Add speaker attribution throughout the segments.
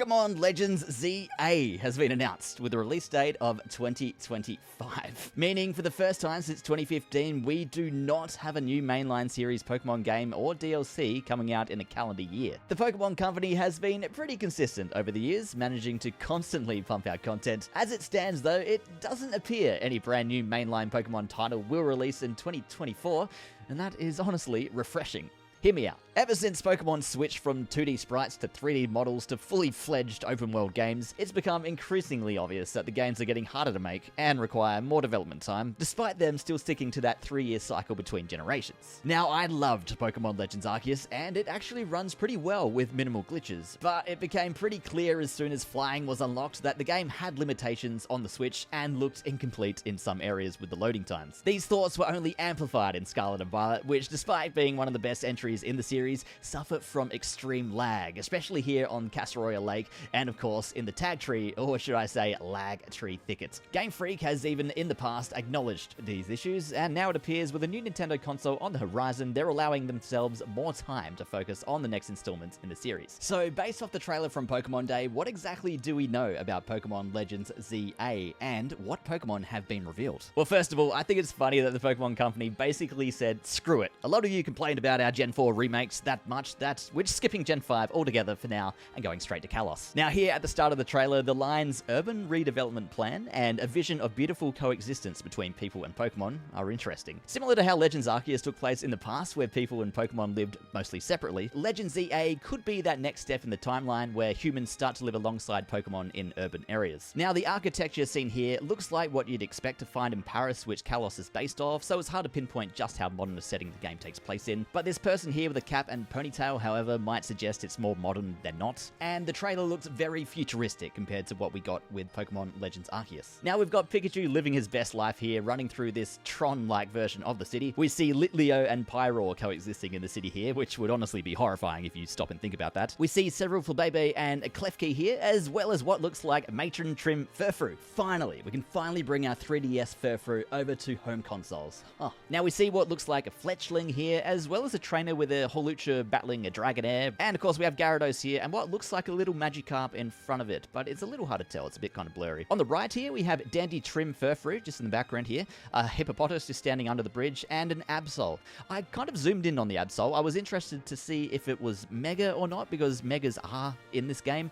Speaker 1: Pokémon Legends Z-A has been announced with a release date of 2025. Meaning, for the first time since 2015, we do not have a new mainline series Pokemon game or DLC coming out in a calendar year. The Pokemon Company has been pretty consistent over the years, managing to constantly pump out content. As it stands though, it doesn't appear any brand new mainline Pokemon title will release in 2024, and that is honestly refreshing. Hear me out. Ever since Pokemon switched from 2D sprites to 3D models to fully fledged open world games, it's become increasingly obvious that the games are getting harder to make and require more development time, despite them still sticking to that 3-year cycle between generations. Now, I loved Pokemon Legends Arceus, and it actually runs pretty well with minimal glitches, but it became pretty clear as soon as flying was unlocked that the game had limitations on the Switch and looked incomplete in some areas with the loading times. These thoughts were only amplified in Scarlet and Violet, which, despite being one of the best entries in the series, suffer from extreme lag, especially here on Casseroya Lake, and of course in the Tag Tree, or should I say Lag Tree Thicket. Game Freak has even in the past acknowledged these issues, and now it appears with a new Nintendo console on the horizon, they're allowing themselves more time to focus on the next installment in the series. So based off the trailer from Pokemon Day, what exactly do we know about Pokemon Legends Z-A, and what Pokemon have been revealed? Well, first of all, I think it's funny that the Pokemon Company basically said, screw it. A lot of you complained about our Gen 4 remakes that much that we're just skipping Gen 5 altogether for now and going straight to Kalos. Now here at the start of the trailer, the lines urban redevelopment plan and a vision of beautiful coexistence between people and Pokemon are interesting. Similar to how Legends Arceus took place in the past where people and Pokemon lived mostly separately, Legends ZA could be that next step in the timeline where humans start to live alongside Pokemon in urban areas. Now the architecture seen here looks like what you'd expect to find in Paris, which Kalos is based off, so it's hard to pinpoint just how modern a setting the game takes place in, but this person here with a cap and ponytail, however, might suggest it's more modern than not, and the trailer looks very futuristic compared to what we got with Pokemon Legends Arceus. Now we've got Pikachu living his best life here, running through this Tron-like version of the city. We see Litleo and Pyroar coexisting in the city here, which would honestly be horrifying if you stop and think about that. We see several Flabebe and a Klefki here, as well as what looks like Matron Trim Furfrou. Finally, we can finally bring our 3DS Furfrou over to home consoles. Now we see what looks like a Fletchling here, as well as a trainer with a Hawlucha battling a Dragonair, and of course we have Gyarados here and what looks like a little Magikarp in front of it, but it's a little hard to tell, it's a bit kind of blurry. On the right here we have Dandy Trim Furfrou just in the background here, a Hippopotas just standing under the bridge, and an Absol. I kind of zoomed in on the Absol. I was interested to see if it was Mega or not, because Megas are in this game.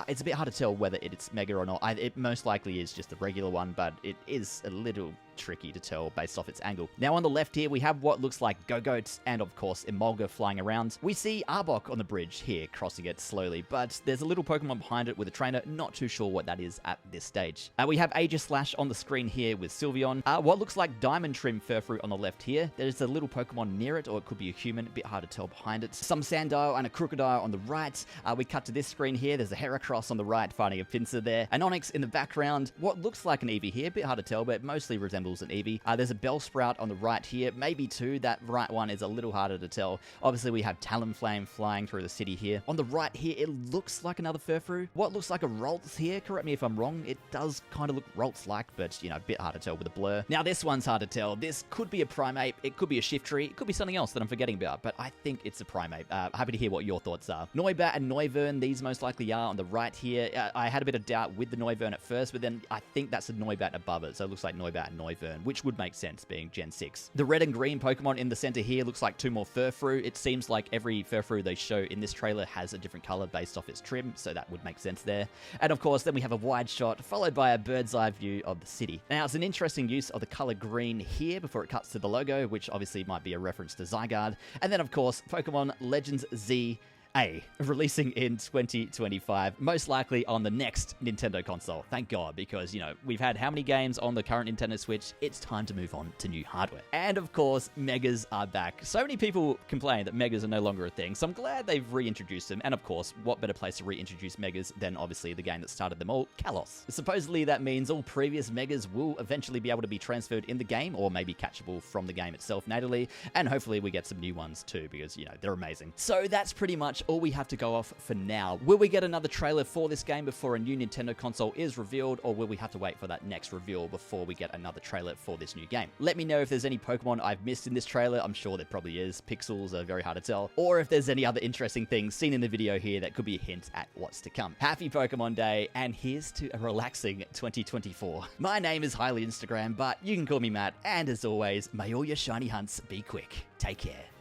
Speaker 1: It's a bit hard to tell whether it's Mega or not. It most likely is just the regular one, but it is a little tricky to tell based off its angle. Now on the left here we have what looks like Go-Goats and of course Emolga flying around. We see Arbok on the bridge here crossing it slowly, but there's a little Pokemon behind it with a trainer, not too sure what that is at this stage. We have Aegislash on the screen here with Sylveon. What looks like Diamond Trim Furfrou on the left here. There's a little Pokemon near it, or it could be a human, a bit hard to tell behind it. Some Sandile and a Crocodile on the right. We cut to this screen here, there's a Heracross on the right fighting a Pinsir there. An Onix in the background. What looks like an Eevee here, a bit hard to tell, but it mostly resembles an Eevee. There's a Bellsprout on the right here, maybe two. That right one is a little harder to tell. Obviously, we have Talonflame flying through the city here. On the right here, it looks like another Furfrou. What looks like a Ralts here, correct me if I'm wrong, it does kind of look Ralts-like, but, you know, a bit hard to tell with a blur. Now, this one's hard to tell. This could be a Primeape, it could be a Shiftry, it could be something else that I'm forgetting about, but I think it's a Primeape. Happy to hear what your thoughts are. Noibat and Noivern, these most likely are on the right here. I had a bit of doubt with the Noivern at first, but then I think that's a Noibat above it, so it looks like Noibat and Noivern, which would make sense being Gen 6. The red and green Pokemon in the center here looks like two more Furfrou. It seems like every Furfrou they show in this trailer has a different color based off its trim, so that would make sense there. And of course, then we have a wide shot followed by a bird's eye view of the city. Now, it's an interesting use of the color green here before it cuts to the logo, which obviously might be a reference to Zygarde. And then, of course, Pokemon Legends Z-A, releasing in 2025, most likely on the next Nintendo console. Thank God, because, you know, we've had how many games on the current Nintendo Switch? It's time to move on to new hardware. And of course, Megas are back. So many people complain that Megas are no longer a thing, so I'm glad they've reintroduced them. And of course, what better place to reintroduce Megas than obviously the game that started them all, Kalos. Supposedly that means all previous Megas will eventually be able to be transferred in the game, or maybe catchable from the game itself natively, and hopefully we get some new ones too, because, you know, they're amazing. So that's pretty much much all we have to go off for now. Will we get another trailer for this game before a new Nintendo console is revealed, or will we have to wait for that next reveal before we get another trailer for this new game? Let me know if there's any Pokemon I've missed in this trailer. I'm sure there probably is. Pixels are very hard to tell. Or if there's any other interesting things seen in the video here that could be a hint at what's to come. Happy Pokemon Day, and here's to a relaxing 2024. My name is Hylianstagram, but you can call me Matt, and as always, may all your shiny hunts be quick. Take care.